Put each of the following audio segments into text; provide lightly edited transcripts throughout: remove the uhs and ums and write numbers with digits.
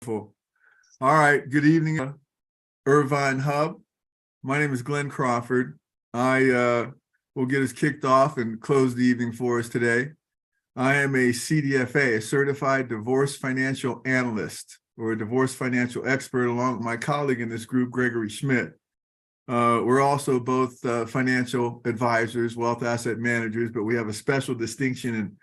All right. Good evening, Irvine Hub. My name is Glenn Crawford. I will get us kicked off and close the evening for us today. I am a CDFA, a Certified Divorce Financial Analyst, or a divorce financial expert, along with my colleague in this group, Gregory Schmidt. We're also both financial advisors, wealth asset managers, but we have a special distinction in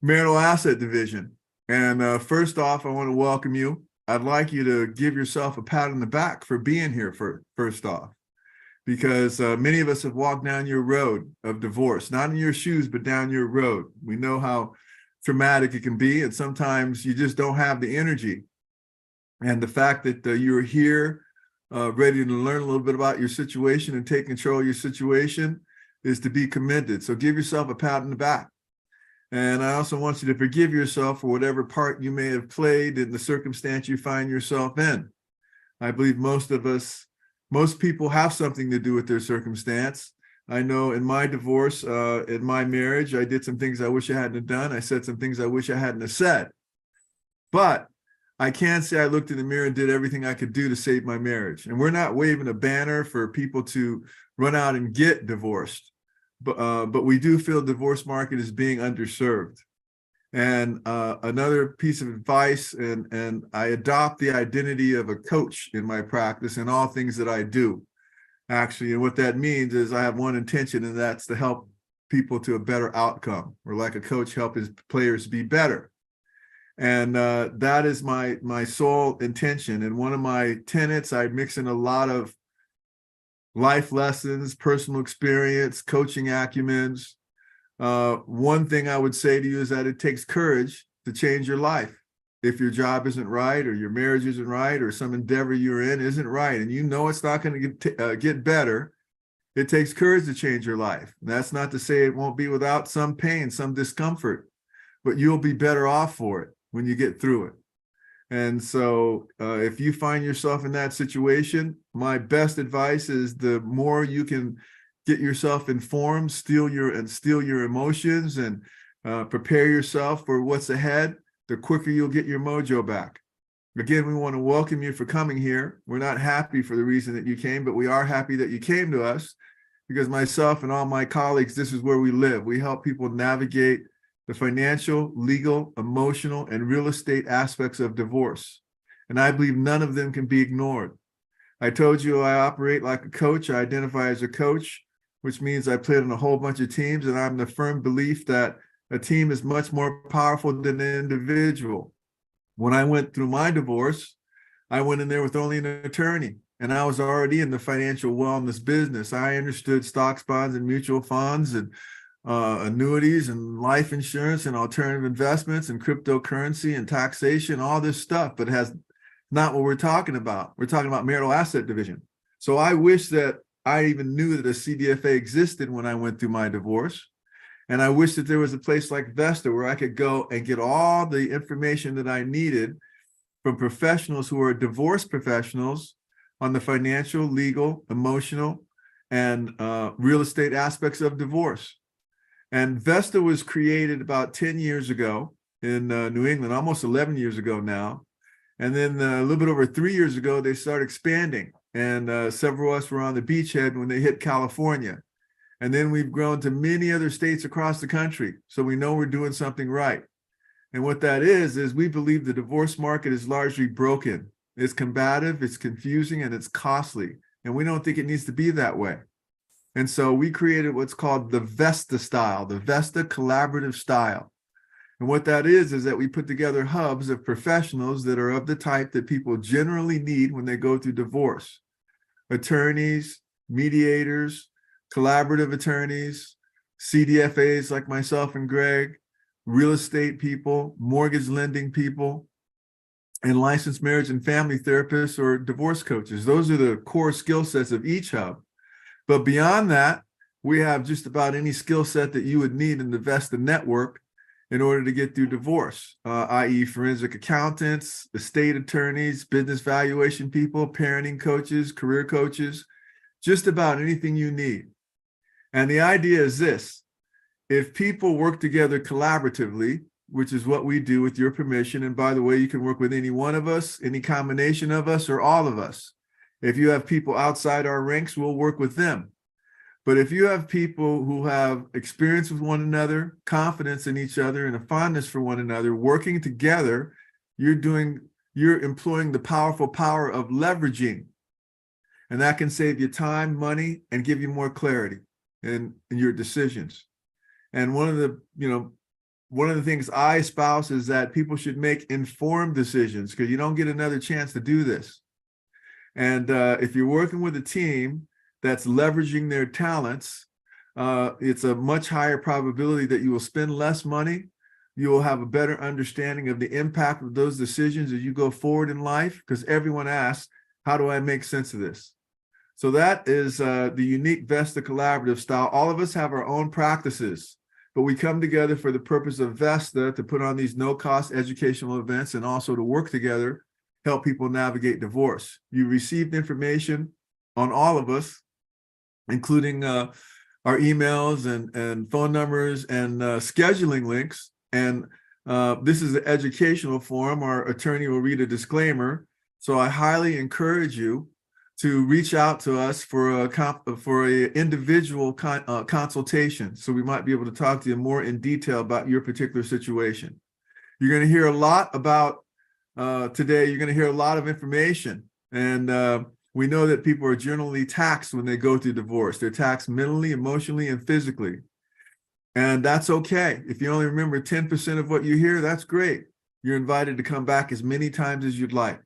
marital asset division. And first off, I want to welcome you. I'd like you to give yourself a pat on the back for being here first off, because many of us have walked down your road of divorce, not in your shoes, but down your road. We know how traumatic it can be, and sometimes you just don't have the energy. And the fact that you're here ready to learn a little bit about your situation and take control of your situation is to be commended. So give yourself a pat on the back. And I also want you to forgive yourself for whatever part you may have played in the circumstance you find yourself in. I believe most people have something to do with their circumstance. I know in my divorce, in my marriage, I did some things I wish I hadn't done. I said some things I wish I hadn't have said. But I can't say I looked in the mirror and did everything I could do to save my marriage. And we're not waving a banner for people to run out and get divorced. But we do feel the divorce market is being underserved. And another piece of advice, and I adopt the identity of a coach in my practice in all things that I do, actually. And what that means is I have one intention, and that's to help people to a better outcome, or like a coach, help his players be better. And that is my sole intention. And one of my tenets, I mix in a lot of life lessons, personal experience, coaching acumens. One thing I would say to you is that it takes courage to change your life. If your job isn't right, or your marriage isn't right, or some endeavor you're in isn't right, and you know it's not going to get better, it takes courage to change your life. And that's not to say it won't be without some pain, some discomfort, but you'll be better off for it when you get through it. And so if you find yourself in that situation, my best advice is the more you can get yourself informed, steal your emotions, and prepare yourself for what's ahead, the quicker you'll get your mojo back. Again, we want to welcome you for coming here. We're not happy for the reason that you came, but we are happy that you came to us, because myself and all my colleagues, this is where we live. We help people navigate the financial, legal, emotional, and real estate aspects of divorce. And I believe none of them can be ignored. I told you I operate like a coach. I identify as a coach, which means I played on a whole bunch of teams, and I'm the firm belief that a team is much more powerful than an individual. When I went through my divorce, I went in there with only an attorney, and I was already in the financial wellness business. I understood stocks, bonds, and mutual funds, and annuities, and life insurance, and alternative investments, and cryptocurrency, and taxation, all this stuff, but it has not what we're talking about. We're talking about marital asset division. So I wish that I even knew that a CDFA existed when I went through my divorce. And I wish that there was a place like Vesta where I could go and get all the information that I needed from professionals who are divorce professionals on the financial, legal, emotional, and real estate aspects of divorce. And Vesta was created about 10 years ago in New England, almost 11 years ago now. And then a little bit over 3 years ago, they started expanding. And several of us were on the beachhead when they hit California. And then we've grown to many other states across the country. So we know we're doing something right. And what that is we believe the divorce market is largely broken. It's combative, it's confusing, and it's costly. And we don't think it needs to be that way. And so we created what's called the Vesta style, the Vesta collaborative style. And what that is that we put together hubs of professionals that are of the type that people generally need when they go through divorce. Attorneys, mediators, collaborative attorneys, CDFAs like myself and Greg, real estate people, mortgage lending people, and licensed marriage and family therapists or divorce coaches. Those are the core skill sets of each hub. But beyond that, we have just about any skill set that you would need in the Vesta network in order to get through divorce, i.e. forensic accountants, estate attorneys, business valuation people, parenting coaches, career coaches, just about anything you need. And the idea is this: if people work together collaboratively, which is what we do with your permission. And by the way, you can work with any one of us, any combination of us, or all of us. If you have people outside our ranks, we'll work with them. But if you have people who have experience with one another, confidence in each other, and a fondness for one another, working together, you're employing the powerful power of leveraging. And that can save you time, money, and give you more clarity in your decisions. And one of the things I espouse is that people should make informed decisions, because you don't get another chance to do this. And if you're working with a team that's leveraging their talents, it's a much higher probability that you will spend less money. You will have a better understanding of the impact of those decisions as you go forward in life, because everyone asks, how do I make sense of this? So that is the unique Vesta collaborative style. All of us have our own practices, but we come together for the purpose of Vesta to put on these no-cost educational events and also to work together, help people navigate divorce. You received information on all of us, including our emails and phone numbers and scheduling links. And this is an educational forum. Our attorney will read a disclaimer. So I highly encourage you to reach out to us for a individual consultation, so we might be able to talk to you more in detail about your particular situation. You're going to hear a lot about today. You're going to hear a lot of information, and we know that people are generally taxed when they go through divorce. They're taxed mentally, emotionally, and physically, and that's okay. If you only remember 10% of what you hear, that's great. You're invited to come back as many times as you'd like.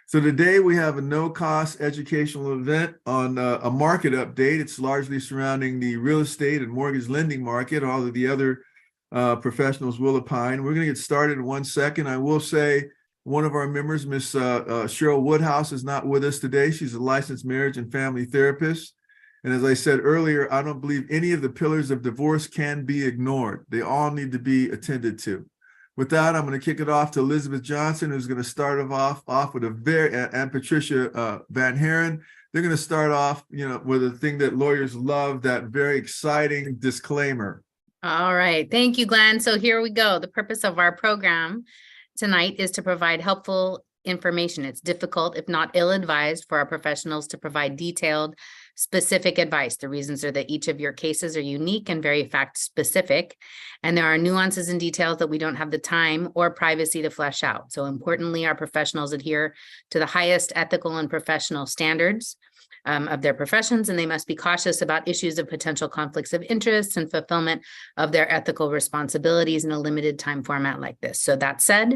So today we have a no-cost educational event on a market update. It's largely surrounding the real estate and mortgage lending market. All of the other professionals will opine. We're going to get started in 1 second. I will say one of our members, Miss Cheryl Woodhouse, is not with us today. She's a licensed marriage and family therapist. And as I said earlier, I don't believe any of the pillars of divorce can be ignored. They all need to be attended to. With that, I'm going to kick it off to Elizabeth Johnson, who's going to start off with and Patricia Van Haren. They're going to start off, with a thing that lawyers love, that very exciting disclaimer. All right. Thank you, Glenn. So here we go. The purpose of our program tonight is to provide helpful information. It's difficult, if not ill-advised, for our professionals to provide detailed, specific advice. The reasons are that each of your cases are unique and very fact-specific, and there are nuances and details that we don't have the time or privacy to flesh out. So importantly, our professionals adhere to the highest ethical and professional standards of their professions, and they must be cautious about issues of potential conflicts of interest and fulfillment of their ethical responsibilities in a limited time format like this. So that said,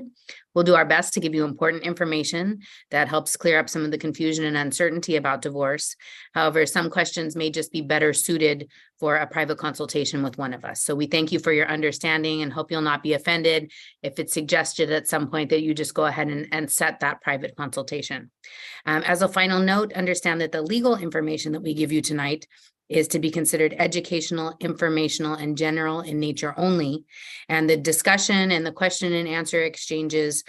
we'll do our best to give you important information that helps clear up some of the confusion and uncertainty about divorce. However, some questions may just be better suited for a private consultation with one of us. So we thank you for your understanding and hope you'll not be offended if it's suggested at some point that you just go ahead and set that private consultation. As a final note, understand that the legal information that we give you tonight is to be considered educational, informational, and general in nature only. And the discussion and the question and answer exchanges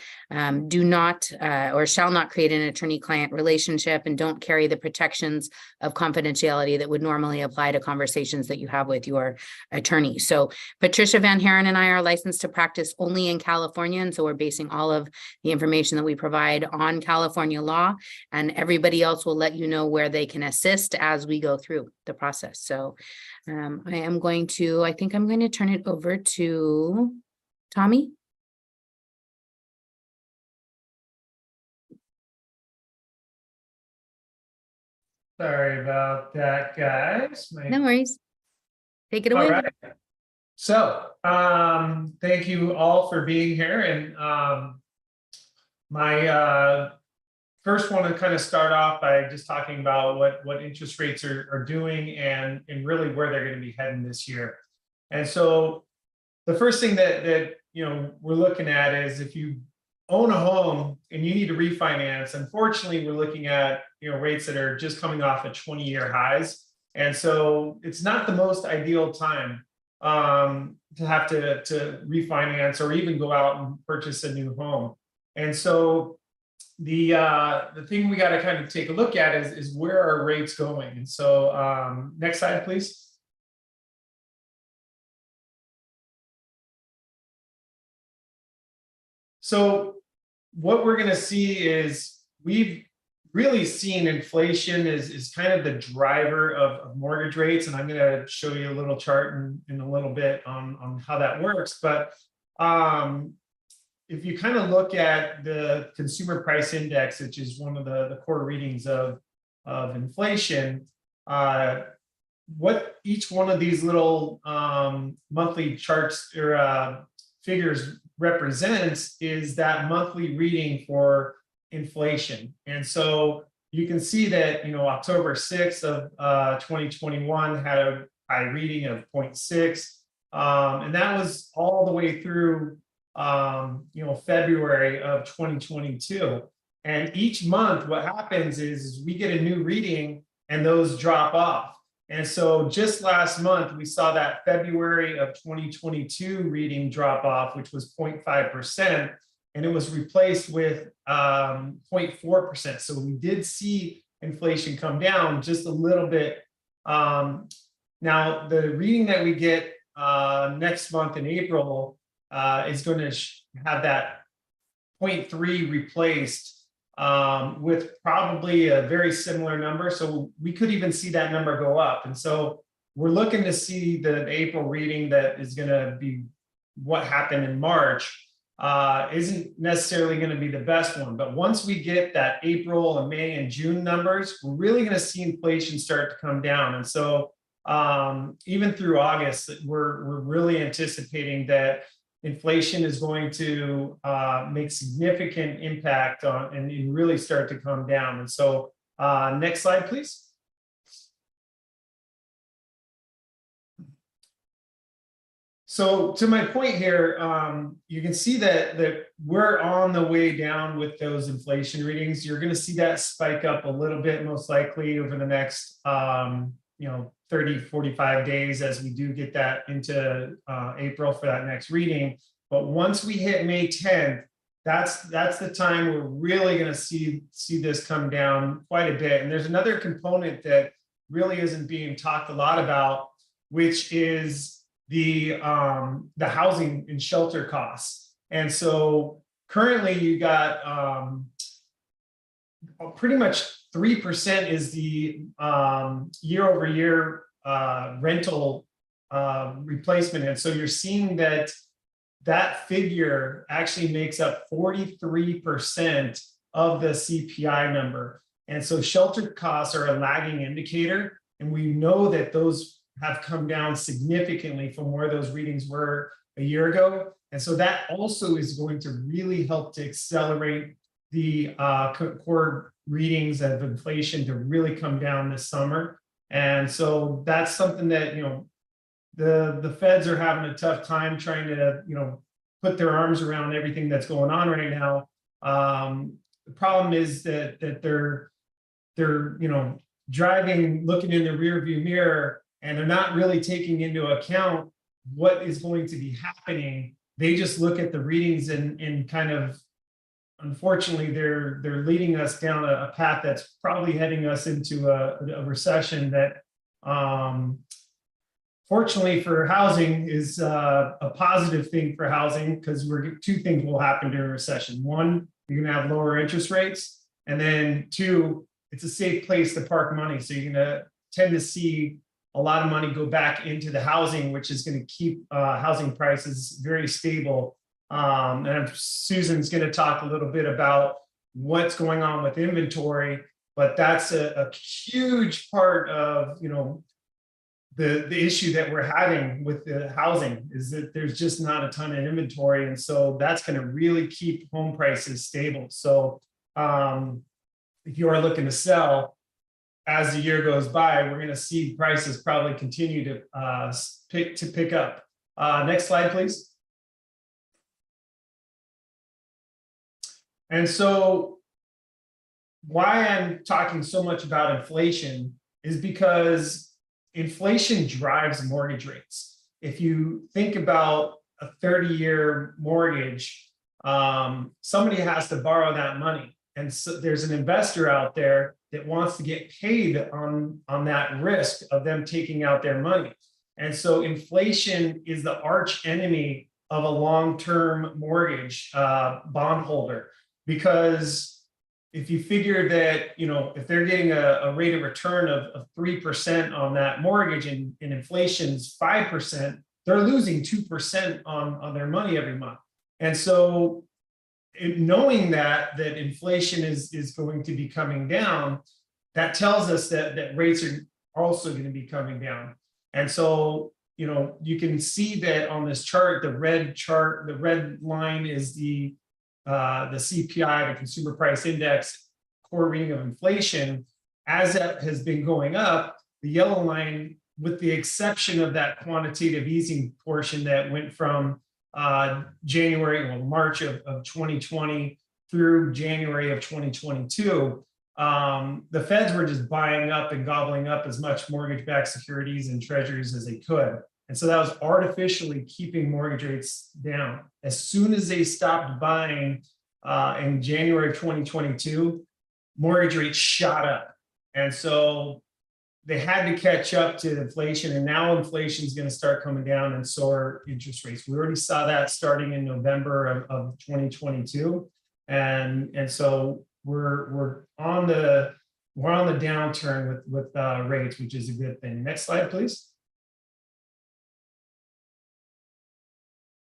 do not or shall not create an attorney-client relationship and don't carry the protections of confidentiality that would normally apply to conversations that you have with your attorney. So Patricia Van Haren and I are licensed to practice only in California, and so we're basing all of the information that we provide on California law, and everybody else will let you know where they can assist as we go through the process. So I think I'm going to turn it over to Tommy. Sorry about that, guys. No worries. Take it away. All right. So thank you all for being here. And first want to kind of start off by just talking about what interest rates are doing and really where they're going to be heading this year. And so the first thing that we're looking at is if you own a home and you need to refinance, unfortunately, we're looking at rates that are just coming off at 20-year highs. And so it's not the most ideal time to have to refinance or even go out and purchase a new home. And so the thing we got to kind of take a look at is where are rates going. And so next slide, please. So what we're going to see is we've really seen inflation is kind of the driver of mortgage rates. And I'm going to show you a little chart in a little bit on how that works. But if you kind of look at the consumer price index, which is one of the core readings of inflation, what each one of these little monthly charts or figures represents is that monthly reading for inflation. And so you can see that, October 6th of 2021 had a high reading of 0.6. And that was all the way through, February of 2022. And each month, what happens is we get a new reading and those drop off. And so just last month, we saw that February of 2022 reading drop off, which was 0.5%, and it was replaced with 0.4%. So we did see inflation come down just a little bit. Now, the reading that we get next month in April is going to have that 0.3 replaced with probably a very similar number. So we could even see that number go up. And so we're looking to see the April reading that is going to be what happened in March isn't necessarily going to be the best one. But once we get that April and May and June numbers, we're really going to see inflation start to come down. And so even through August, we're really anticipating that inflation is going to make significant impact on and really start to come down. And so next slide, please. So to my point here, you can see that we're on the way down with those inflation readings. You're going to see that spike up a little bit, most likely over the next 30, 45 days as we do get that into April for that next reading. But once we hit May 10th, that's the time we're really going to see this come down quite a bit. And there's another component that really isn't being talked a lot about, which is the housing and shelter costs. And so currently you got pretty much 3% is the year over year rental replacement. And so you're seeing that figure actually makes up 43% of the CPI number. And so shelter costs are a lagging indicator. And we know that those have come down significantly from where those readings were a year ago. And so that also is going to really help to accelerate the core readings of inflation to really come down this summer. And so that's something that, the feds are having a tough time trying to, put their arms around everything that's going on right now. The problem is that they're driving, looking in the rearview mirror, and they're not really taking into account what is going to be happening. They just look at the readings and kind of, unfortunately, they're leading us down a path that's probably heading us into a recession that, fortunately for housing, is a positive thing for housing, because two things will happen during a recession. One, you're going to have lower interest rates, and then two, it's a safe place to park money. So you're going to tend to see a lot of money go back into the housing, which is going to keep housing prices very stable. And Susan's going to talk a little bit about what's going on with inventory, but that's a huge part of, the issue that we're having with the housing is that there's just not a ton of inventory. And so that's going to really keep home prices stable. So if you are looking to sell, as the year goes by, we're going to see prices probably continue to pick up. Next slide, please. And so why I'm talking so much about inflation is because inflation drives mortgage rates. If you think about a 30-year mortgage, somebody has to borrow that money. And so there's an investor out there that wants to get paid on that risk of them taking out their money. And so inflation is the arch enemy of a long-term mortgage bondholder, because if you figure that, if they're getting a rate of return of 3% on that mortgage and inflation's 5%, they're losing 2% on their money every month. And so knowing that inflation is going to be coming down, that tells us that rates are also going to be coming down. And so, you can see that on this chart, the red line is the CPI, the Consumer Price Index, core reading of inflation. As that has been going up, the yellow line, with the exception of that quantitative easing portion that went from March of 2020 through January of 2022, the feds were just buying up and gobbling up as much mortgage-backed securities and treasuries as they could. And so that was artificially keeping mortgage rates down. As soon as they stopped buying in January of 2022, mortgage rates shot up. And so they had to catch up to inflation, and now inflation is going to start coming down, and so are interest rates. We already saw that starting in November of 2022. And so we're on the downturn with rates, which is a good thing. Next slide, please.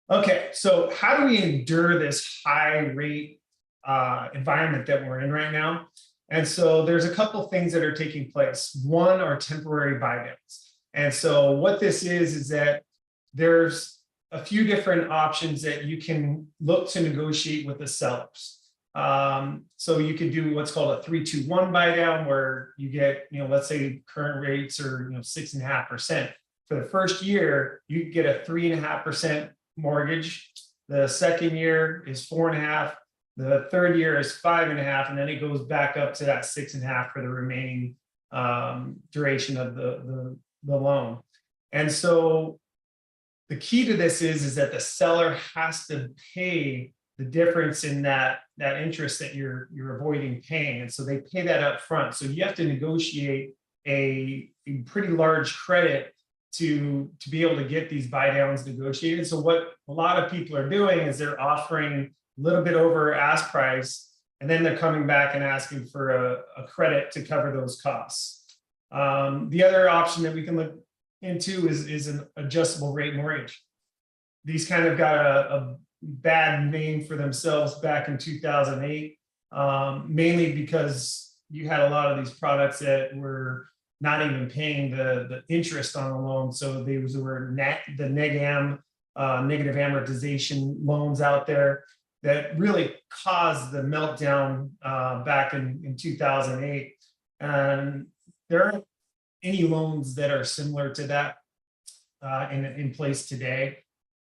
Okay, so how do we endure this high rate environment that we're in right now? And so there's a couple things that are taking place. One are temporary buy downs. And so what this is that there's a few different options that you can look to negotiate with the sellers. So you could do what's called a 3-2-1 buy down, where you get, let's say current rates are 6.5%. For the first year, you get a 3.5% mortgage. The second year is 4.5%. The third year is 5.5%, and then it goes back up to that 6.5% for the remaining duration of the loan. And so the key to this is that the seller has to pay the difference in that interest that you're avoiding paying, and so they pay that up front. So you have to negotiate a pretty large credit to be able to get these buy downs negotiated. So what a lot of people are doing is they're offering a little bit over ask price, and then they're coming back and asking for a credit to cover those costs. The other option that we can look into is an adjustable rate mortgage. These kind of got a bad name for themselves back in 2008, mainly because you had a lot of these products that were not even paying the interest on the loan. So these were the negative amortization loans out there that really caused the meltdown back in 2008. And there aren't any loans that are similar to that in place today.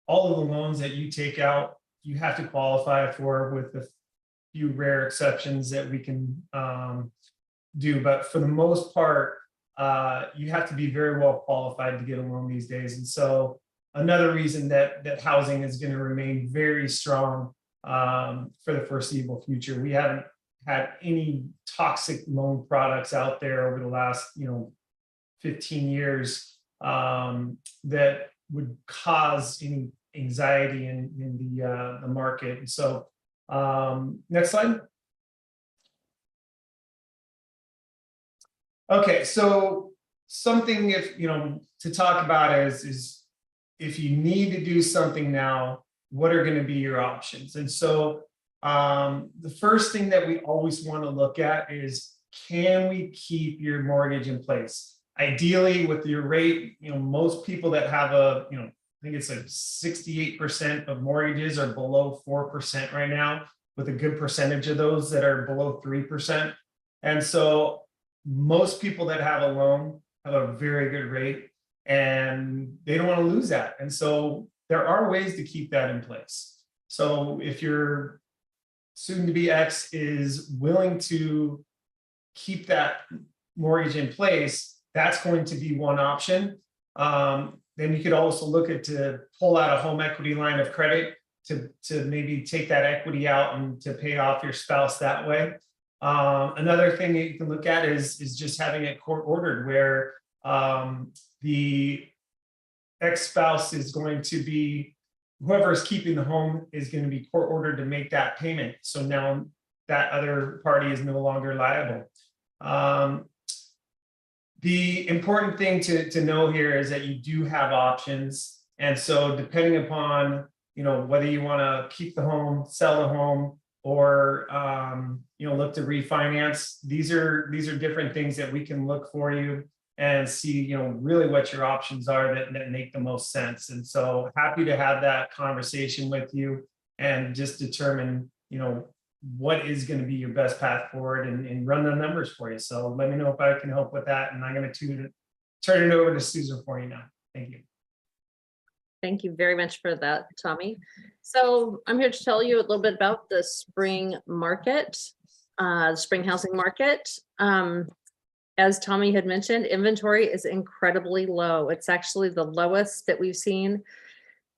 All of the loans that you take out, you have to qualify for, with a few rare exceptions that we can do. But for the most part, you have to be very well qualified to get a loan these days. And so another reason that housing is going to remain very strong for the foreseeable future. We haven't had any toxic loan products out there over the last 15 years that would cause any anxiety in the market. And so next slide. Okay, so something to talk about is if you need to do something now, what are going to be your options? And so the first thing that we always want to look at is, can we keep your mortgage in place? Ideally, with your rate, most people that have I think it's like 68% of mortgages are below 4% right now, with a good percentage of those that are below 3%. And so most people that have a loan have a very good rate, and they don't want to lose that. And so there are ways to keep that in place. So if your soon-to-be ex is willing to keep that mortgage in place, that's going to be one option. Then you could also look at to pull out a home equity line of credit to maybe take that equity out and to pay off your spouse that way. Another thing that you can look at is just having it court ordered, where the ex-spouse is going to be whoever is keeping the home is going to be court ordered to make that payment. So now that other party is no longer liable. The important thing to know here is that you do have options. And so depending upon, whether you want to keep the home, sell the home, or, look to refinance, these are different things that we can look for you and see, really what your options are that make the most sense. And so happy to have that conversation with you and just determine, what is going to be your best path forward and run the numbers for you. So let me know if I can help with that. And I'm going to turn it over to Susan for you now. Thank you. Thank you very much for that, Tommy. So I'm here to tell you a little bit about the spring market, spring housing market. As Tommy had mentioned, inventory is incredibly low. It's actually the lowest that we've seen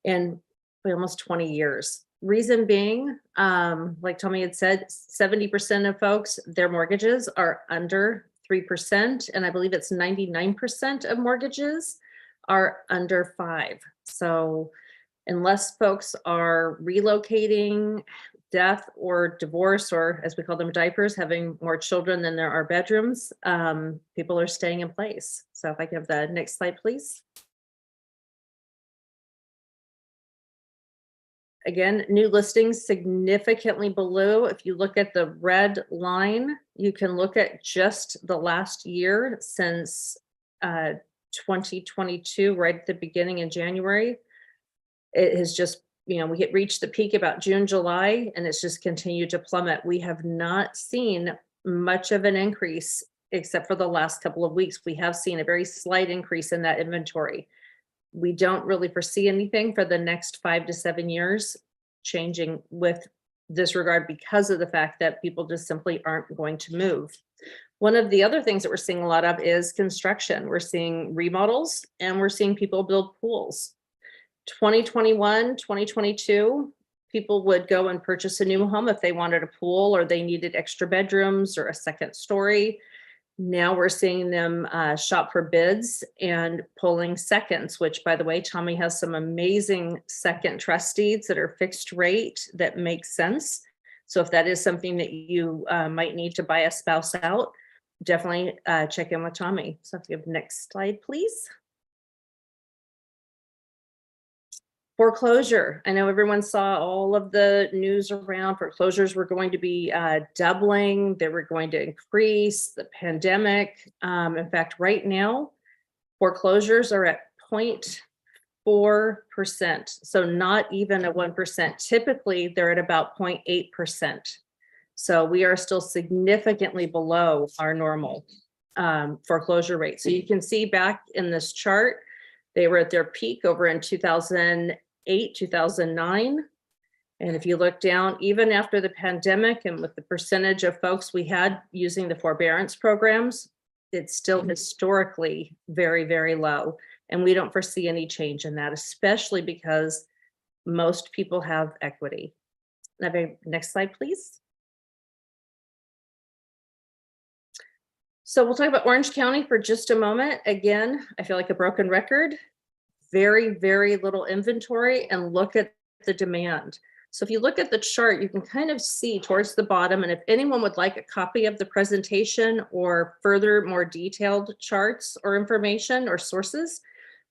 in almost 20 years. Reason being, like Tommy had said, 70% of folks, their mortgages are under 3%. And I believe it's 99% of mortgages are under 5%. So unless folks are relocating, death or divorce, or as we call them, diapers, having more children than there are bedrooms, people are staying in place. So if I can have the next slide, please. Again, new listings significantly below. If you look at the red line, you can look at just the last year since 2022, right at the beginning in January. It has just, we reached the peak about June, July, and it's just continued to plummet. We have not seen much of an increase except for the last couple of weeks. We have seen a very slight increase in that inventory. We don't really foresee anything for the next 5 to 7 years changing with this regard because of the fact that people just simply aren't going to move. One of the other things that we're seeing a lot of is construction. We're seeing remodels and we're seeing people build pools. 2021, 2022, people would go and purchase a new home if they wanted a pool or they needed extra bedrooms or a second story. Now we're seeing them shop for bids and pulling seconds, which, by the way, Tommy has some amazing second trust deeds that are fixed rate that make sense. So if that is something that you might need to buy a spouse out, definitely check in with Tommy. So if you have next slide, please. Foreclosure. I know everyone saw all of the news around foreclosures were going to be doubling. They were going to increase, the pandemic. In fact, right now, foreclosures are at 0.4%. So not even a 1%. Typically, they're at about 0.8%. So we are still significantly below our normal foreclosure rate. So you can see back in this chart, they were at their peak over in 2008, 2009. And if you look down, even after the pandemic and with the percentage of folks we had using the forbearance programs, it's still historically very, very low. And we don't foresee any change in that, especially because most people have equity. Next slide, please. So we'll talk about Orange County for just a moment. Again, I feel like a broken record. Very, very little inventory, and look at the demand. So if you look at the chart, you can kind of see towards the bottom, and if anyone would like a copy of the presentation or further more detailed charts or information or sources,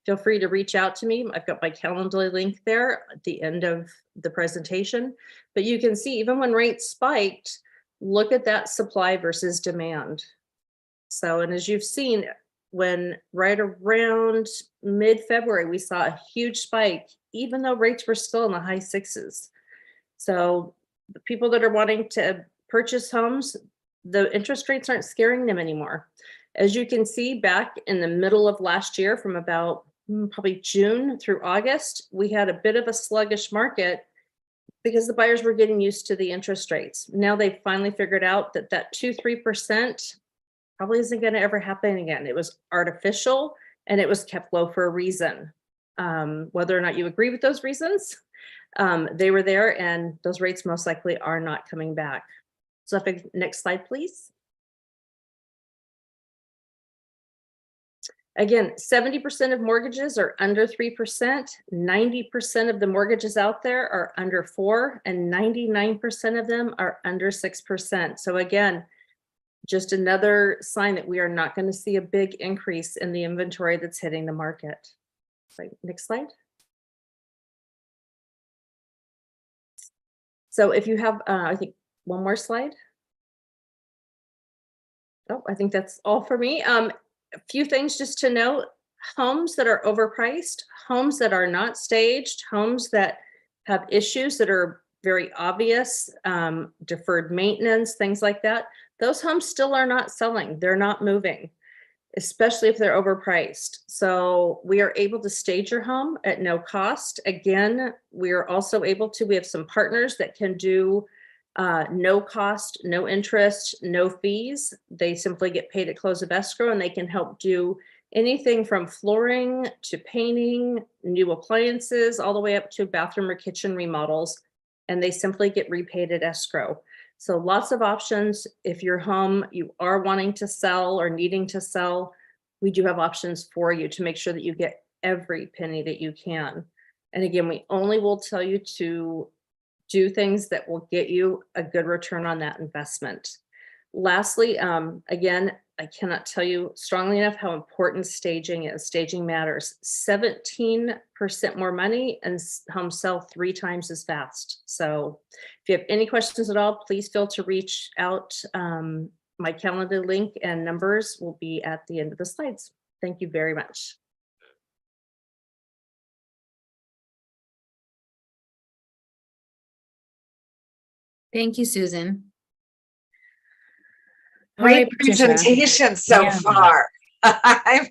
feel free to reach out to me. I've got my Calendly link there at the end of the presentation. But you can see even when rates spiked, look at that supply versus demand. So, and as you've seen, when right around mid-February, we saw a huge spike, even though rates were still in the high 6s. So the people that are wanting to purchase homes, the interest rates aren't scaring them anymore. As you can see, back in the middle of last year, from about probably June through August, we had a bit of a sluggish market because the buyers were getting used to the interest rates. Now they finally figured out that that 2-3% probably isn't going to ever happen again. It was artificial and it was kept low for a reason. Whether or not you agree with those reasons, they were there, and those rates most likely are not coming back. So next slide, please. Again, 70% of mortgages are under 3%. 90% of the mortgages out there are under 4%, and 99% of them are under 6%. So again, just another sign that we are not going to see a big increase in the inventory that's hitting the market. Next slide. So if you have, I think one more slide. Oh, I think that's all for me. A few things just to note: homes that are overpriced, homes that are not staged, homes that have issues that are very obvious, deferred maintenance, things like that. Those homes still are not selling. They're not moving, especially if they're overpriced. So we are able to stage your home at no cost. Again, we are also able to, we have some partners that can do no cost, no interest, no fees. They simply get paid at close of escrow, and they can help do anything from flooring to painting, new appliances, all the way up to bathroom or kitchen remodels. And they simply get repaid at escrow. So lots of options. If your home, you are wanting to sell or needing to sell, we do have options for you to make sure that you get every penny that you can. And again, we only will tell you to do things that will get you a good return on that investment. Lastly, again, I cannot tell you strongly enough how important staging is. Staging matters. 17% more money, and homes sell 3 times as fast. So if you have any questions at all, please feel to reach out. My calendar link and numbers will be at the end of the slides. Thank you very much. Thank you, Susan. All Great right, Patricia. presentation so Yeah. far. I'm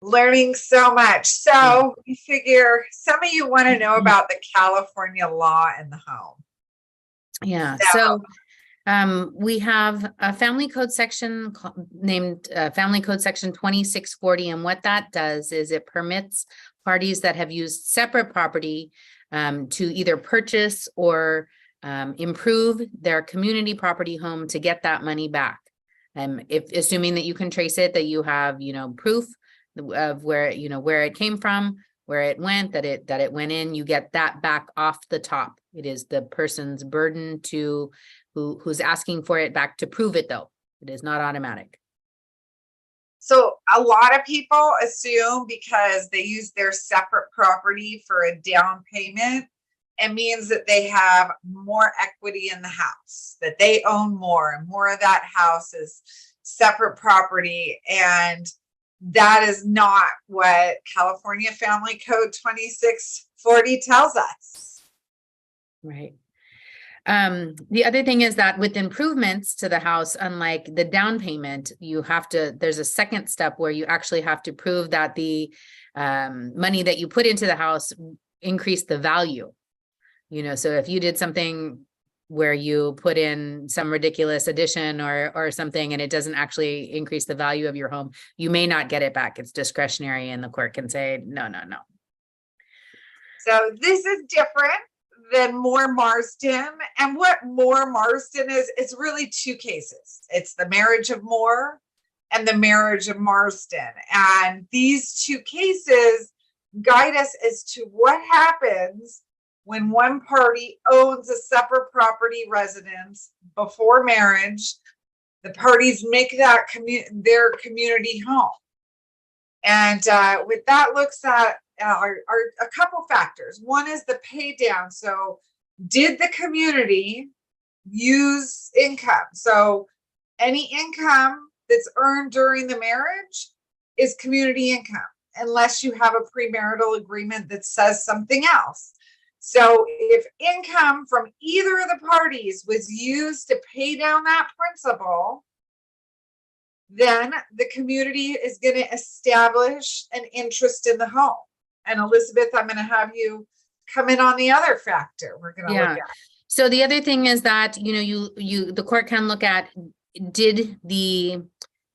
learning so much. So you figure some of you want to know about the California law in the home. Yeah, so we have a family code section named Family Code Section 2640. And what that does is it permits parties that have used separate property to either purchase or improve their community property home to get that money back. If assuming that you can trace it, that you have, proof of where, where it came from, where it went, that it went in, you get that back off the top. It is the person's burden to who's asking for it back to prove it, though. It is not automatic. So a lot of people assume because they use their separate property for a down payment, it means that they have more equity in the house, that they own more, and more of that house is separate property. And that is not what California Family Code 2640 tells us. Right. The other thing is that with improvements to the house, unlike the down payment, there's a second step where you actually have to prove that the money that you put into the house increased the value. So if you did something where you put in some ridiculous addition or something, and it doesn't actually increase the value of your home, you may not get it back. It's discretionary, and the court can say, no. So this is different than Moore Marsden. And what Moore Marsden is, it's really 2 cases. It's the marriage of Moore and the marriage of Marsden. And these 2 cases guide us as to what happens when one party owns a separate property residence before marriage. The parties make that their community home. And what that looks at are a couple factors. One is the pay down. So did the community use income? So any income that's earned during the marriage is community income, unless you have a premarital agreement that says something else. So if income from either of the parties was used to pay down that principal, then the community is going to establish an interest in the home. And Elizabeth, I'm going to have you come in on the other factor we're going to look at. So the other thing is that, the court can look at, did the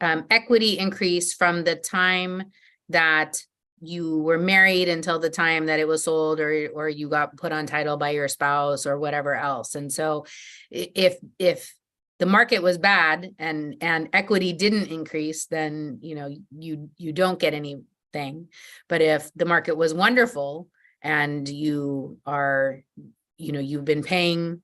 equity increase from the time that you were married until the time that it was sold, or you got put on title by your spouse or whatever else. And so if the market was bad and equity didn't increase, then, you know, you don't get anything. But if the market was wonderful and you are, you know, you've been paying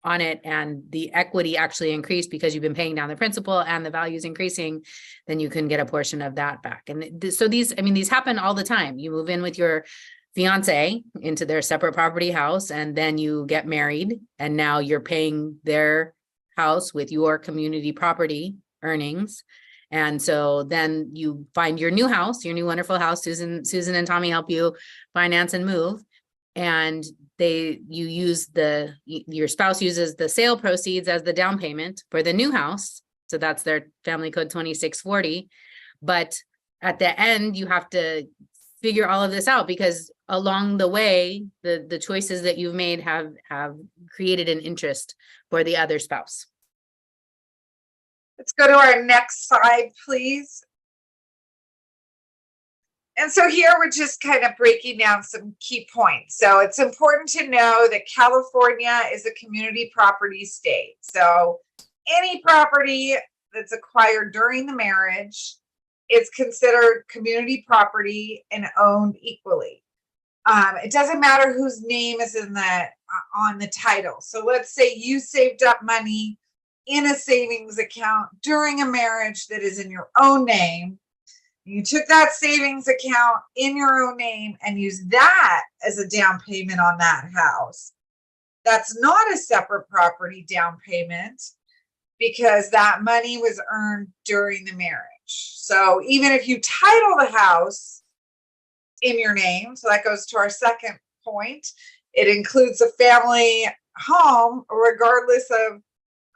on it and the equity actually increased because you've been paying down the principal and the value is increasing, then you can get a portion of that back. And so these, I mean, these happen all the time. You move in with your fiance into their separate property house, and then you get married, and now you're paying their house with your community property earnings. And so then you find your new house, your new wonderful house. Susan and Tommy help you finance and move. And your spouse uses the sale proceeds as the down payment for the new house. So that's their family code 2640. But at the end, you have to figure all of this out, because along the way, the choices that you've made have created an interest for the other spouse. Let's go to our next slide, please. And so here we're just kind of breaking down some key points. So it's important to know that California is a community property state. So any property that's acquired during the marriage, it's considered community property and owned equally. It doesn't matter whose name is in on the title. So let's say you saved up money in a savings account during a marriage that is in your own name. You took that savings account in your own name and used that as a down payment on that house. That's not a separate property down payment, because that money was earned during the marriage. So even if you title the house in your name, so that goes to our second point, it includes a family home regardless of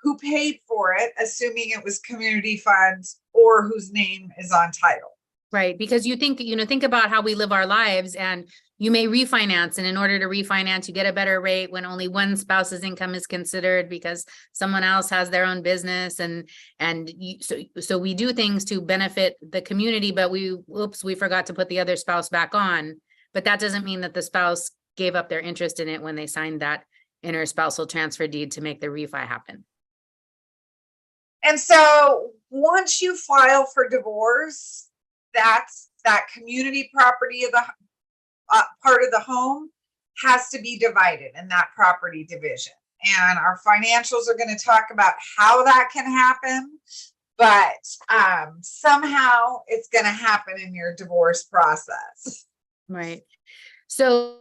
who paid for it, assuming it was community funds or whose name is on title. Right, because you think about how we live our lives, and you may refinance, and in order to refinance, you get a better rate when only one spouse's income is considered because someone else has their own business, so we do things to benefit the community, but we forgot to put the other spouse back on. But that doesn't mean that the spouse gave up their interest in it when they signed that interspousal transfer deed to make the refi happen. And so once you file for divorce, that community property of the part of the home has to be divided in that property division. And our financials are going to talk about how that can happen, but somehow it's going to happen in your divorce process. Right. So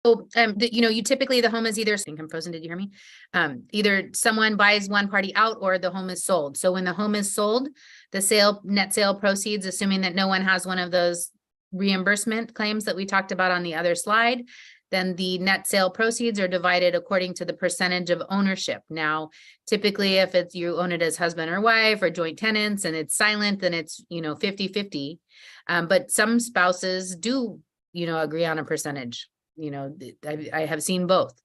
you typically, the home is either, I think I'm frozen, did you hear me? Either someone buys one party out or the home is sold. So when the home is sold, the net sale proceeds, assuming that no one has one of those reimbursement claims that we talked about on the other slide, then the net sale proceeds are divided according to the percentage of ownership. Now, typically, if you own it as husband or wife or joint tenants and it's silent, then it's, 50-50. But some spouses do, agree on a percentage. I have seen both.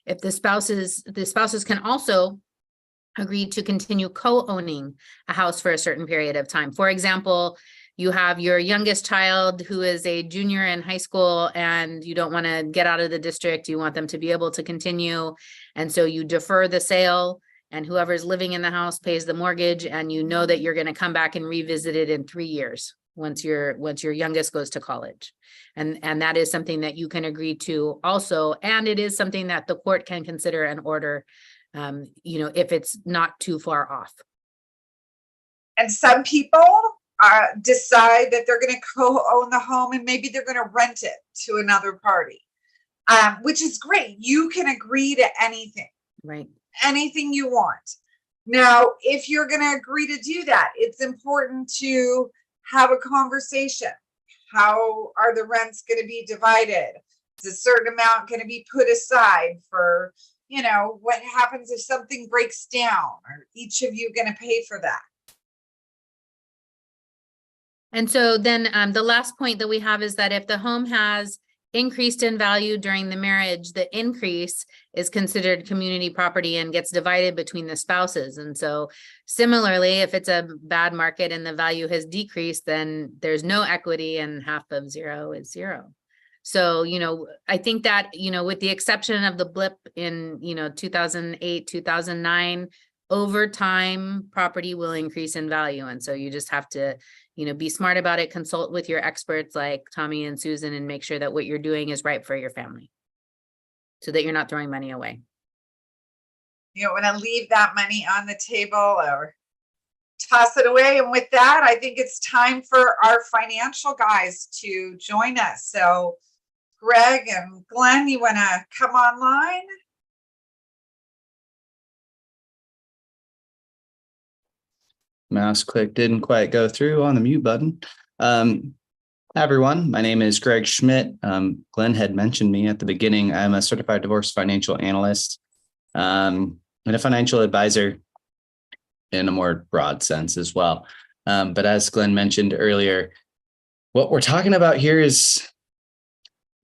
If the spouses can also agree to continue co-owning a house for a certain period of time. For example, you have your youngest child who is a junior in high school and you don't want to get out of the district. You want them to be able to continue. And so you defer the sale, and whoever's living in the house pays the mortgage, and you know that you're going to come back and revisit it in 3 years once your youngest goes to college. And that is something that you can agree to also. And it is something that the court can consider and order, if it's not too far off. And some people decide that they're going to co-own the home, and maybe they're going to rent it to another party, which is great. You can agree to anything, right? Anything you want. Now, if you're going to agree to do that, it's important to have a conversation. How are the rents going to be divided? Is a certain amount going to be put aside for, what happens if something breaks down? Are each of you going to pay for that? And so then the last point that we have is that if the home has increased in value during the marriage, the increase is considered community property and gets divided between the spouses. And so similarly, if it's a bad market and the value has decreased, then there's no equity, and half of 0 is 0. So, I think that, with the exception of the blip in, 2008, 2009, over time, property will increase in value. And so you just have to, be smart about it, consult with your experts like Tommy and Susan, and make sure that what you're doing is right for your family so that you're not throwing money away. You don't want to leave that money on the table or toss it away. And with that, I think it's time for our financial guys to join us. So Greg and Glenn, you want to come online? Mouse click didn't quite go through on the mute button. Hi, everyone. My name is Greg Schmidt. Glenn had mentioned me at the beginning. I'm a certified divorce financial analyst and a financial advisor in a more broad sense as well. But as Glenn mentioned earlier, what we're talking about here is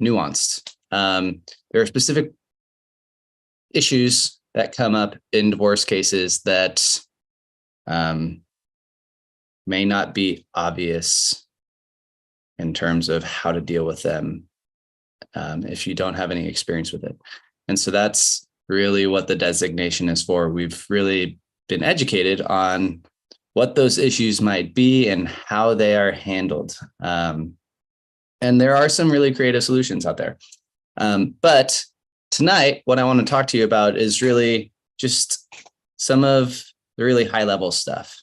nuanced. There are specific issues that come up in divorce cases that may not be obvious in terms of how to deal with them if you don't have any experience with it. And so that's really what the designation is for. We've really been educated on what those issues might be and how they are handled. And there are some really creative solutions out there. But tonight, what I want to talk to you about is really just some of the really high level stuff.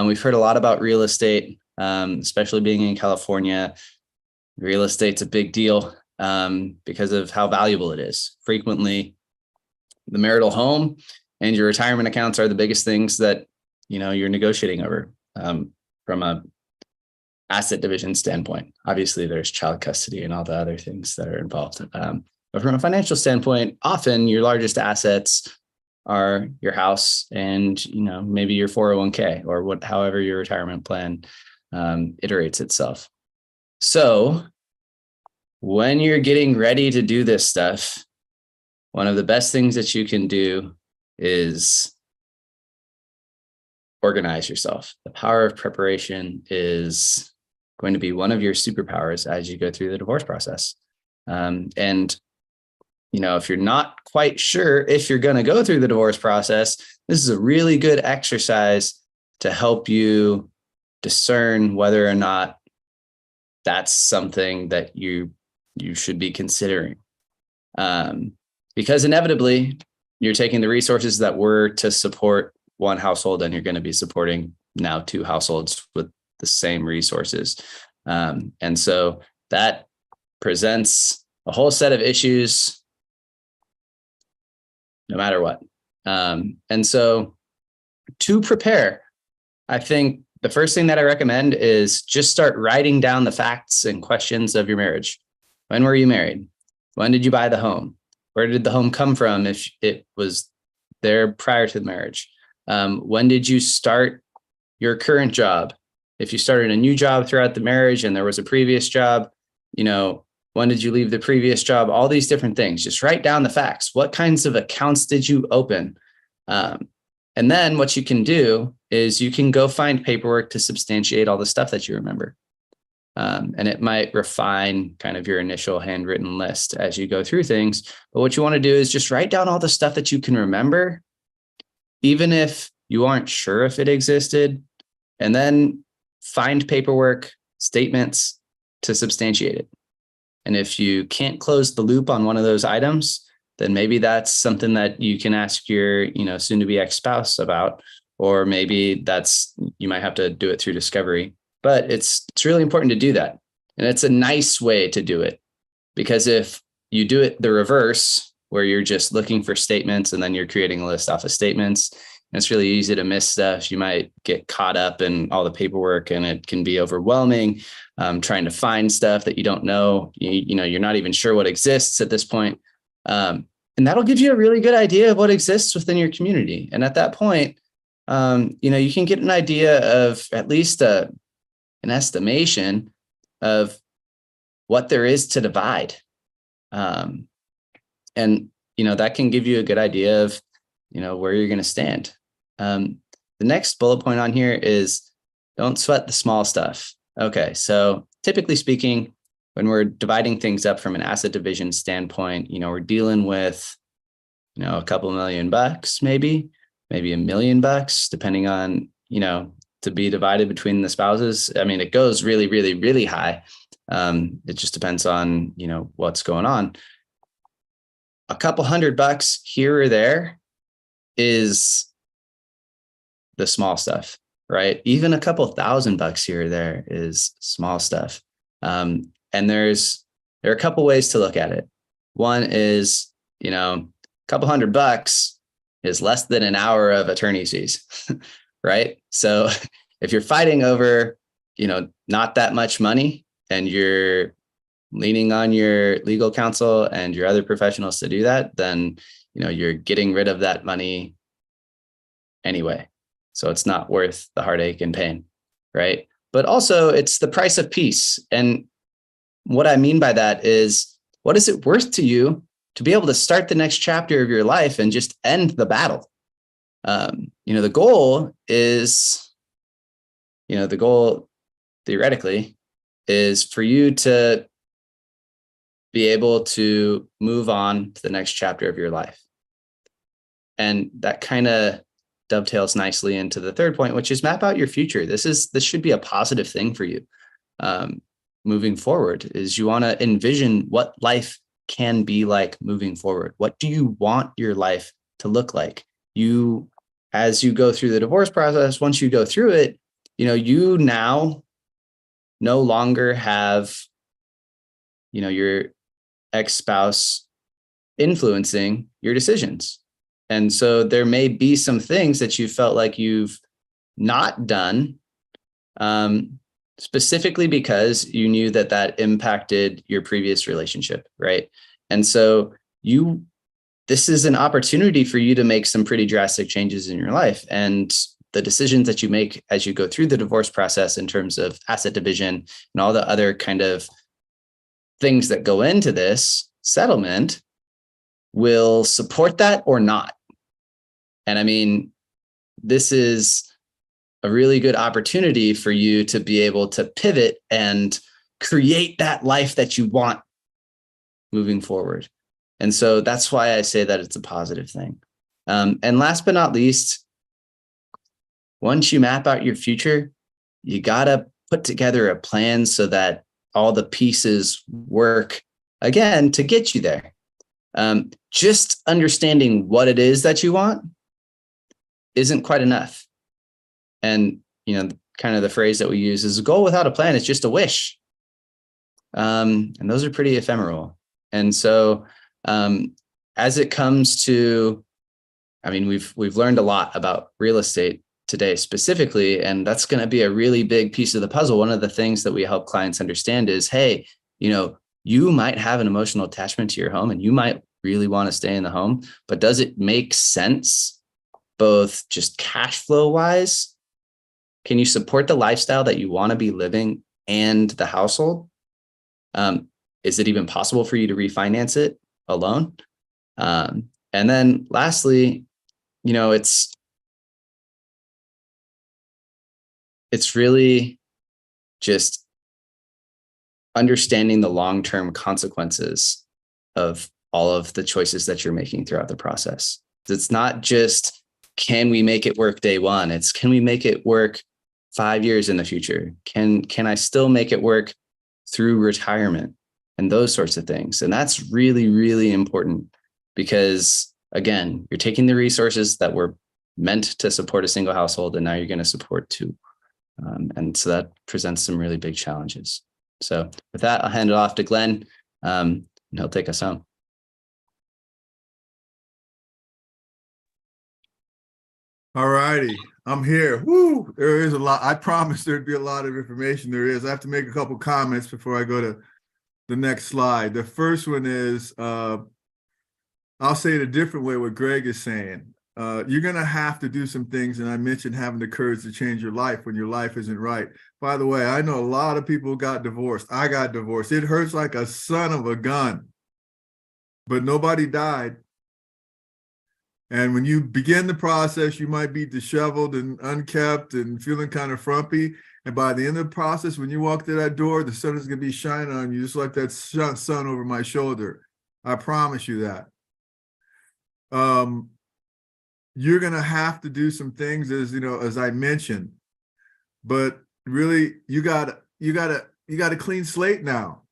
We've heard a lot about real estate, especially being in California. Real estate's a big deal because of how valuable it is. Frequently, the marital home and your retirement accounts are the biggest things that you're negotiating over from a asset division standpoint. Obviously, there's child custody and all the other things that are involved. But from a financial standpoint, often your largest assets are your house and maybe your 401k or however your retirement plan iterates itself. So when you're getting ready to do this stuff, one of the best things that you can do is organize yourself. The power of preparation is going to be one of your superpowers as you go through the divorce process. If you're not quite sure if you're going to go through the divorce process, this is a really good exercise to help you discern whether or not that's something that you should be considering. Because inevitably, you're taking the resources that were to support one household and you're going to be supporting now two households with the same resources. And so that presents a whole set of issues no matter what. And so to prepare, I think the first thing that I recommend is just start writing down the facts and questions of your marriage. When were you married? When did you buy the home? Where did the home come from if it was there prior to the marriage? When did you start your current job? If you started a new job throughout the marriage and there was a previous job, when did you leave the previous job? All these different things. Just write down the facts. What kinds of accounts did you open? And then what you can do is you can go find paperwork to substantiate all the stuff that you remember. And it might refine kind of your initial handwritten list as you go through things. But what you want to do is just write down all the stuff that you can remember, even if you aren't sure if it existed, and then find paperwork, statements to substantiate it. And if you can't close the loop on one of those items, then maybe that's something that you can ask your, soon to be ex-spouse about, or maybe you might have to do it through discovery. But it's really important to do that. And it's a nice way to do it, because if you do it the reverse, where you're just looking for statements and then you're creating a list off of statements, and it's really easy to miss stuff. You might get caught up in all the paperwork and it can be overwhelming, trying to find stuff that you don't know. You're not even sure what exists at this point. And that'll give you a really good idea of what exists within your community. And at that point, you can get an idea of at least an estimation of what there is to divide. And that can give you a good idea of, where you're going to stand. The next bullet point on here is don't sweat the small stuff. Okay. So typically speaking, when we're dividing things up from an asset division standpoint, we're dealing with, a couple $1,000,000, maybe $1 million, depending on, to be divided between the spouses. I mean, it goes really, really, really high. It just depends on, what's going on. A couple $100 here or there is the small stuff, right? Even a couple $1,000 here or there is small stuff. And there are a couple ways to look at it. One is, a couple $100 is less than an hour of attorney's fees, right? So if you're fighting over, not that much money, and you're leaning on your legal counsel and your other professionals to do that, then, you're getting rid of that money anyway. So it's not worth the heartache and pain, right? But also it's the price of peace. And what I mean by that is, what is it worth to you to be able to start the next chapter of your life and just end the battle? The goal is, the goal theoretically is for you to be able to move on to the next chapter of your life. And that kind of dovetails nicely into the third point, which is map out your future. This should be a positive thing for you. Moving forward, is you want to envision what life can be like moving forward. What do you want your life to look like? As you go through the divorce process, once you go through it, you now no longer have, your ex-spouse influencing your decisions. And so there may be some things that you felt like you've not done, specifically because you knew that impacted your previous relationship, right? And so this is an opportunity for you to make some pretty drastic changes in your life. And the decisions that you make as you go through the divorce process in terms of asset division and all the other kind of things that go into this settlement will support that or not. And I mean, this is a really good opportunity for you to be able to pivot and create that life that you want moving forward. And so that's why I say that it's a positive thing. And last but not least, once you map out your future, you got to put together a plan so that all the pieces work again to get you there. Just understanding what it is that you want isn't quite enough. And, kind of the phrase that we use is a goal without a plan is just a wish. And those are pretty ephemeral. And so as it comes to, we've learned a lot about real estate today specifically, and that's going to be a really big piece of the puzzle. One of the things that we help clients understand is, hey, you might have an emotional attachment to your home and you might really want to stay in the home, but does it make sense both just cash flow wise? Can you support the lifestyle that you want to be living and the household? Is it even possible for you to refinance it alone? And then lastly, it's really just understanding the long-term consequences of all of the choices that you're making throughout the process. It's not just, can we make it work day one? It's, can we make it work 5 years in the future? Can I still make it work through retirement and those sorts of things? And that's really, really important because, again, you're taking the resources that were meant to support a single household and now you're going to support two. And so that presents some really big challenges. So with that, I'll hand it off to Glenn and he'll take us home. All righty, I'm here. Woo! There is a lot. I promised there'd be a lot of information. There is. I have to make a couple comments before I go to the next slide. The first one is, I'll say it a different way what Greg is saying. You're going to have to do some things, and I mentioned having the courage to change your life when your life isn't right. By the way, I know a lot of people who got divorced. I got divorced. It hurts like a son of a gun, but nobody died. And when you begin the process, you might be disheveled and unkept and feeling kind of frumpy. And by the end of the process, when you walk through that door, the sun is going to be shining on you, just like that sun over my shoulder. I promise you that. You're going to have to do some things, as I mentioned, but really you got a clean slate now.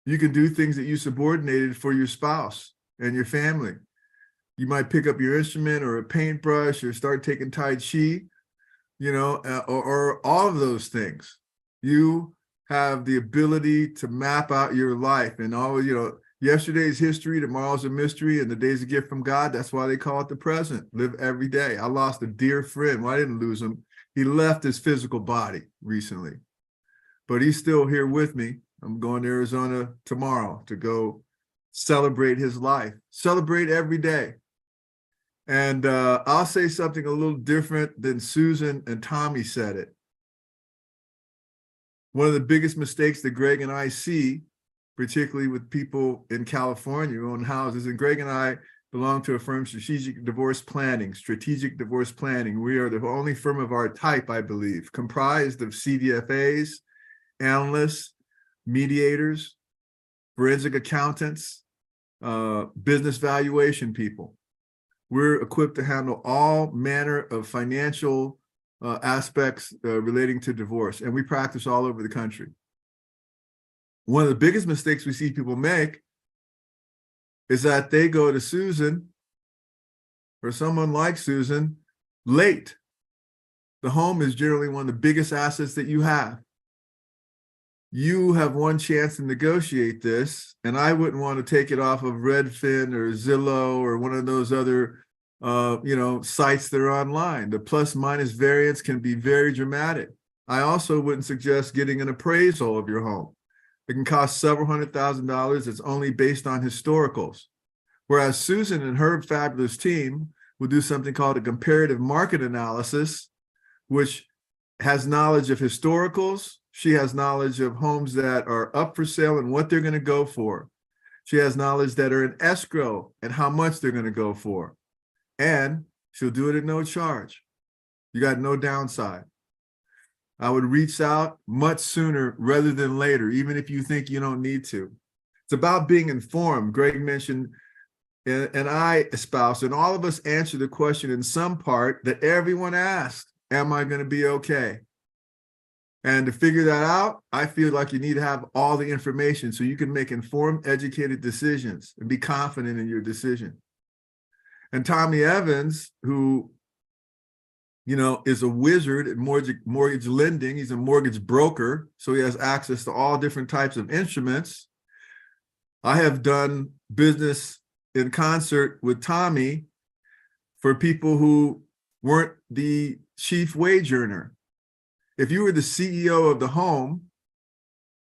You can do things that you subordinated for your spouse and your family. You might pick up your instrument or a paintbrush or start taking Tai Chi, or all of those things. You have the ability to map out your life and all, yesterday's history, tomorrow's a mystery, and the day's a gift from God. That's why they call it the present. Live every day. I lost a dear friend. Well, I didn't lose him. He left his physical body recently, but he's still here with me. I'm going to Arizona tomorrow to go celebrate his life. Celebrate every day. And I'll say something a little different than Susan and Tommy said it. One of the biggest mistakes that Greg and I see, particularly with people in California who own houses, and Greg and I belong to a firm, Strategic Divorce Planning. We are the only firm of our type, I believe, comprised of CDFAs, analysts, mediators, forensic accountants, business valuation people. We're equipped to handle all manner of financial aspects relating to divorce, and we practice all over the country. One of the biggest mistakes we see people make is that they go to Susan or someone like Susan late. The home is generally one of the biggest assets that you have. You have one chance to negotiate this, and I wouldn't want to take it off of Redfin or Zillow or one of those other sites that are online. The plus minus variance can be very dramatic. I also wouldn't suggest getting an appraisal of your home. It can cost several $100,000. It's only based on historicals. Whereas Susan and her fabulous team will do something called a comparative market analysis, which has knowledge of historicals. She has knowledge of homes that are up for sale and what they're going to go for. She has knowledge that are in escrow and how much they're going to go for. And she'll do it at no charge. You got no downside. I would reach out much sooner rather than later, even if you think you don't need to. It's about being informed. Greg mentioned, and I espouse, and all of us answer the question in some part that everyone asked, am I going to be okay? And to figure that out, I feel like you need to have all the information so you can make informed, educated decisions and be confident in your decision. And Tommy Evans, who is a wizard at mortgage lending. He's a mortgage broker, so he has access to all different types of instruments. I have done business in concert with Tommy for people who weren't the chief wage earner. If you were the CEO of the home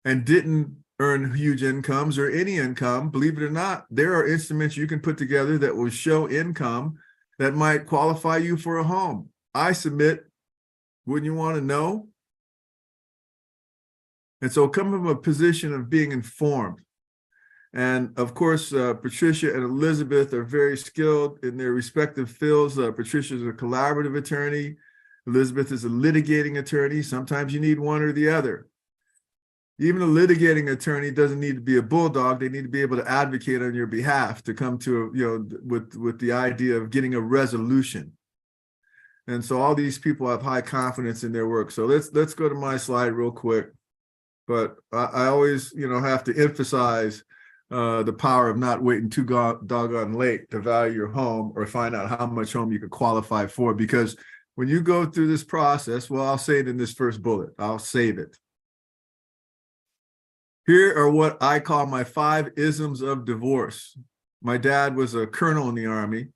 and didn't earn huge incomes or any income, believe it or not, there are instruments you can put together that will show income that might qualify you for a home. I submit, wouldn't you want to know? And so come from a position of being informed. And of course, Patricia and Elizabeth are very skilled in their respective fields. Patricia is a collaborative attorney. Elizabeth is a litigating attorney. Sometimes you need one or the other. Even a litigating attorney doesn't need to be a bulldog. They need to be able to advocate on your behalf to come to, with the idea of getting a resolution. And so all these people have high confidence in their work. So let's go to my slide real quick. But I always, have to emphasize the power of not waiting too doggone late to value your home or find out how much home you could qualify for. Because when you go through this process, well, I'll say it in this first bullet. I'll save it. Here are what I call my 5 isms of divorce. My dad was a colonel in the Army.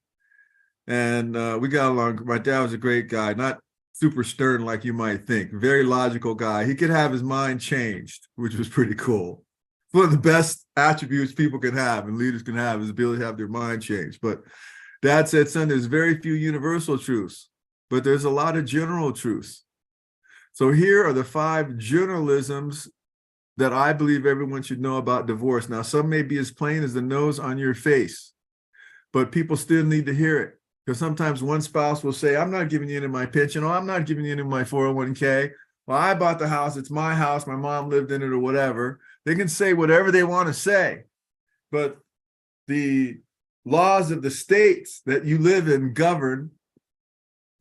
And we got along. My dad was a great guy, not super stern like you might think. Very logical guy. He could have his mind changed, which was pretty cool. One of the best attributes people can have and leaders can have is the ability to have their mind changed. But Dad said, son, there's very few universal truths, but there's a lot of general truths. So here are the 5 generalisms that I believe everyone should know about divorce. Now, some may be as plain as the nose on your face, but people still need to hear it. Because sometimes one spouse will say, I'm not giving you any of my pension, or I'm not giving you any of my 401k. Well, I bought the house, it's my house, my mom lived in it, or whatever. They can say whatever they want to say, but the laws of the states that you live in govern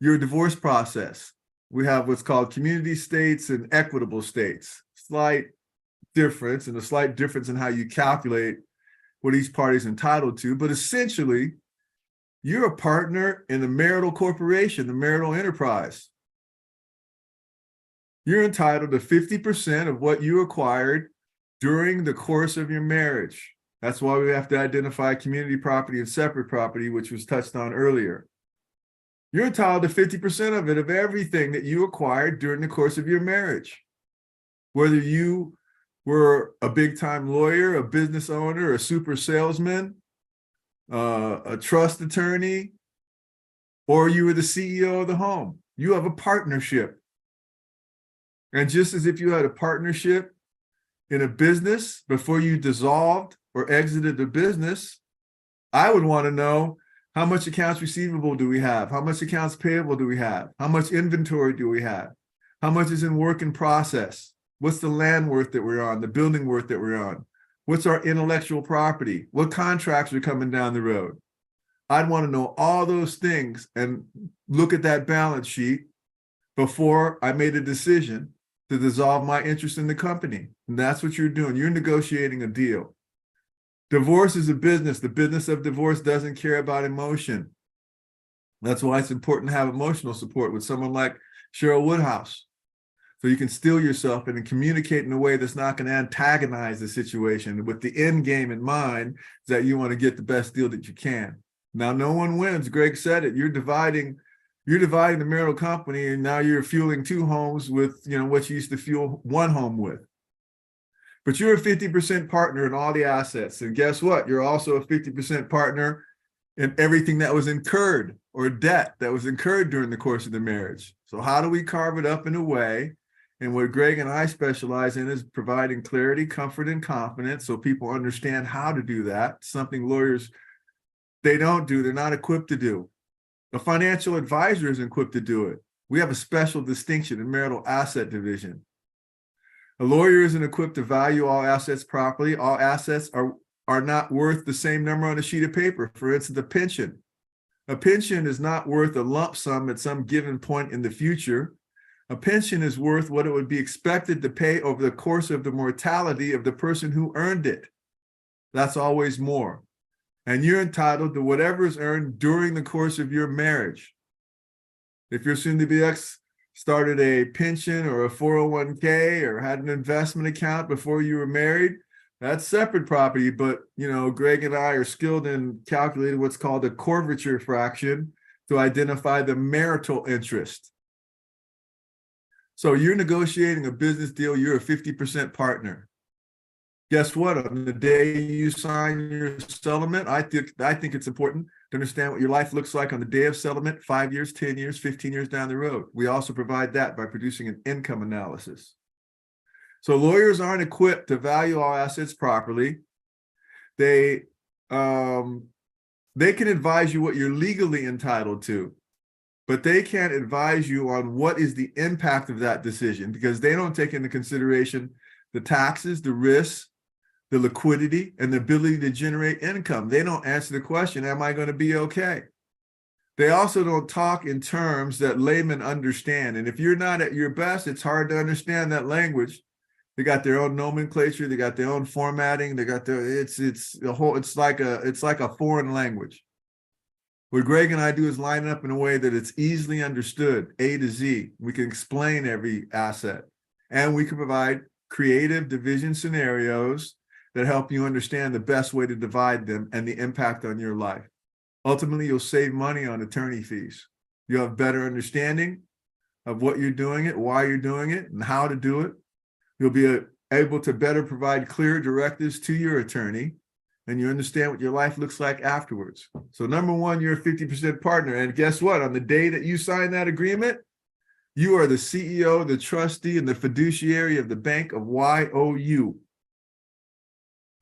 your divorce process. We have what's called community states and equitable states. Slight difference, and a slight difference in how you calculate what each party is entitled to, but essentially, you're a partner in the marital corporation, the marital enterprise. You're entitled to 50% of what you acquired during the course of your marriage. That's why we have to identify community property and separate property, which was touched on earlier. You're entitled to 50% of it, of everything that you acquired during the course of your marriage. Whether you were a big-time lawyer, a business owner, a super salesman, a trust attorney, or you were the CEO of the home, you have a partnership. And just as if you had a partnership in a business before you dissolved or exited the business, I would want to know, how much accounts receivable do we have? How much accounts payable do we have? How much inventory do we have? How much is in work in process? What's the land worth that we're on, the building worth that we're on? What's our intellectual property? What contracts are coming down the road? I'd want to know all those things and look at that balance sheet before I made a decision to dissolve my interest in the company. And that's what you're doing. You're negotiating a deal. Divorce is a business. The business of divorce doesn't care about emotion. That's why it's important to have emotional support with someone like Cheryl Woodhouse. So you can still yourself and communicate in a way that's not going to antagonize the situation, with the end game in mind, is that you want to get the best deal that you can. Now, no one wins. Greg said it. You're dividing the marital company, and now you're fueling two homes with, what you used to fuel one home with. But you're a 50% partner in all the assets. And guess what? You're also a 50% partner in everything that was incurred, or debt that was incurred during the course of the marriage. So how do we carve it up in a way? And what Greg and I specialize in is providing clarity, comfort, and confidence so people understand how to do that. Something lawyers, they don't do, they're not equipped to do. A financial advisor isn't equipped to do it. We have a special distinction in marital asset division. A lawyer isn't equipped to value all assets properly. All assets are not worth the same number on a sheet of paper. For instance, a pension. A pension is not worth a lump sum at some given point in the future. A pension is worth what it would be expected to pay over the course of the mortality of the person who earned it. That's always more. And you're entitled to whatever is earned during the course of your marriage. If your soon-to-be ex started a pension or a 401k or had an investment account before you were married, that's separate property. But, Greg and I are skilled in calculating what's called a curvature fraction to identify the marital interest. So you're negotiating a business deal, you're a 50% partner. Guess what? On the day you sign your settlement, I think it's important to understand what your life looks like on the day of settlement, 5 years, 10 years, 15 years down the road. We also provide that by producing an income analysis. So lawyers aren't equipped to value all assets properly. They can advise you what you're legally entitled to, but they can't advise you on what is the impact of that decision, because they don't take into consideration the taxes, the risks, the liquidity, and the ability to generate income. They don't answer the question, am I going to be okay? They also don't talk in terms that laymen understand. And if you're not at your best, it's hard to understand that language. They got their own nomenclature, they got their own formatting, they got their, it's like a foreign language. What Greg and I do is line it up in a way that it's easily understood, A to Z. We can explain every asset, and we can provide creative division scenarios that help you understand the best way to divide them and the impact on your life. Ultimately, you'll save money on attorney fees. You'll have better understanding of what you're doing it, why you're doing it, and how to do it. You'll be able to better provide clear directives to your attorney, and you understand what your life looks like afterwards. So number one, you're a 50% partner. And guess what? On the day that you sign that agreement, you are the CEO, the trustee, and the fiduciary of the Bank of YOU.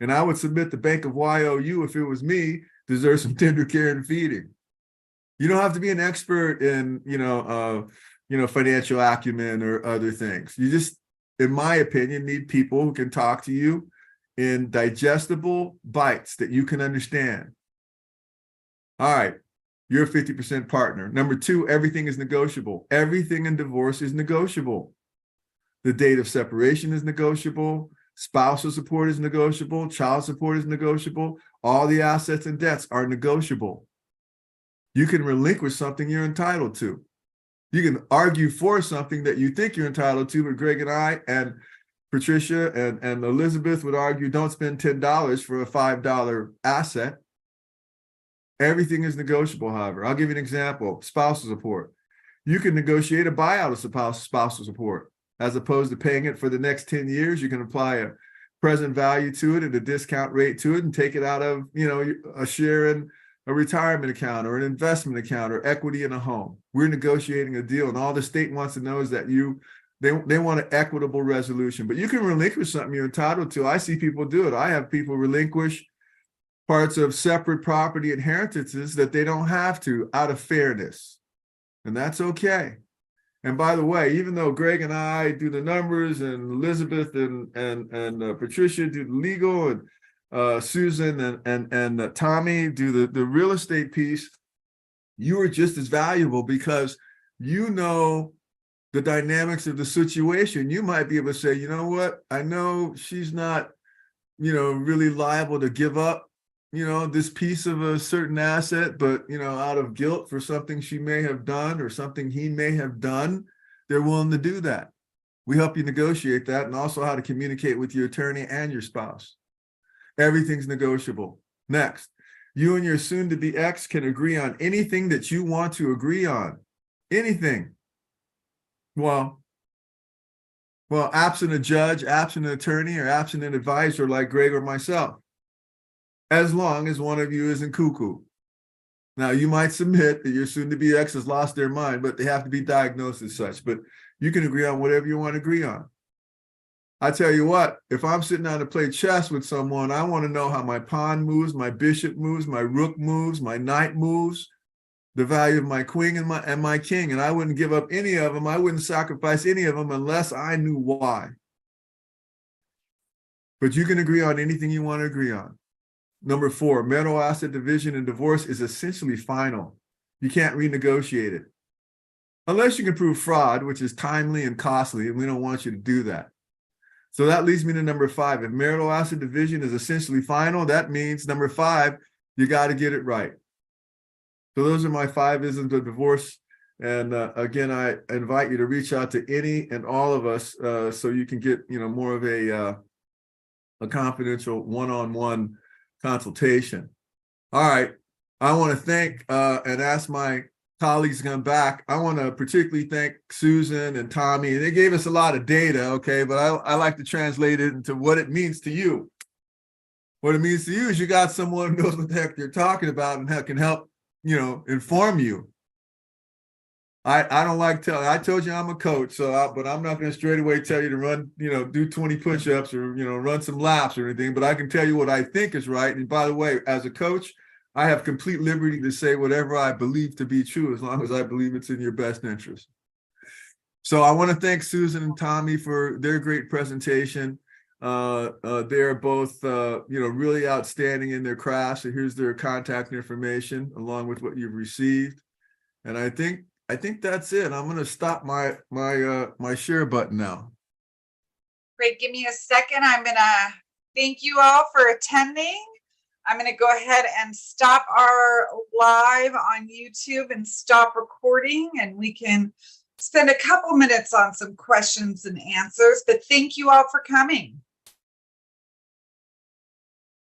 And I would submit the Bank of YOU, if it was me, deserves some tender care and feeding. You don't have to be an expert in, financial acumen or other things. You just, in my opinion, need people who can talk to you in digestible bites that you can understand. All right, you're a 50% partner. Number two, everything is negotiable. Everything in divorce is negotiable. The date of separation is negotiable. Spousal support is negotiable. Child support is negotiable. All the assets and debts are negotiable. You can relinquish something you're entitled to. You can argue for something that you think you're entitled to, but Greg and I and Patricia and Elizabeth would argue, don't spend $10 for a $5 asset. Everything is negotiable, however. I'll give you an example. Spousal support. You can negotiate a buyout of spousal support. As opposed to paying it for the next 10 years, you can apply a present value to it and a discount rate to it and take it out of, a share in a retirement account or an investment account or equity in a home. We're negotiating a deal, and all the state wants to know is that they want an equitable resolution, but you can relinquish something you're entitled to. I see people do it. I have people relinquish parts of separate property inheritances that they don't have to out of fairness, and that's okay. And by the way, even though Greg and I do the numbers and Elizabeth and Patricia do the legal and Susan and Tommy do the real estate piece, you are just as valuable because you know the dynamics of the situation. You might be able to say, you know what, I know she's not, really liable to give up, this piece of a certain asset, but, out of guilt for something she may have done or something he may have done, they're willing to do that. We help you negotiate that, and also how to communicate with your attorney and your spouse. Everything's negotiable. Next, you and your soon-to-be ex can agree on anything that you want to agree on. Anything. Well, absent a judge, absent an attorney, or absent an advisor like Greg or myself, as long as one of you isn't cuckoo. Now, you might submit that your soon-to-be ex has lost their mind, but they have to be diagnosed as such. But you can agree on whatever you want to agree on. I tell you what, if I'm sitting down to play chess with someone, I want to know how my pawn moves, my bishop moves, my rook moves, my knight moves, the value of my queen and my king. And I wouldn't give up any of them. I wouldn't sacrifice any of them unless I knew why. But you can agree on anything you want to agree on. Number 4, marital asset division and divorce is essentially final. You can't renegotiate it. Unless you can prove fraud, which is timely and costly, and we don't want you to do that. So that leads me to number 5. If marital asset division is essentially final, that means number 5, you got to get it right. So those are my 5 isms of divorce. And again, I invite you to reach out to any and all of us so you can get more of a confidential one-on-one consultation. All right. I want to thank and ask my colleagues to come back. I want to particularly thank Susan and Tommy. They gave us a lot of data, okay, but I like to translate it into what it means to you. What it means to you is you got someone who knows what the heck they're talking about and can help, inform you. I don't like telling. I told you I'm a coach, but I'm not going to straight away tell you to run, do 20 push-ups or, run some laps or anything. But I can tell you what I think is right. And by the way, as a coach, I have complete liberty to say whatever I believe to be true, as long as I believe it's in your best interest. So I want to thank Susan and Tommy for their great presentation. They're both, really outstanding in their craft. So here's their contact information along with what you've received. And I think that's it. I'm going to stop my share button now. Great. Give me a second. I'm going to thank you all for attending. I'm going to go ahead and stop our live on YouTube and stop recording, and we can spend a couple minutes on some questions and answers. But thank you all for coming.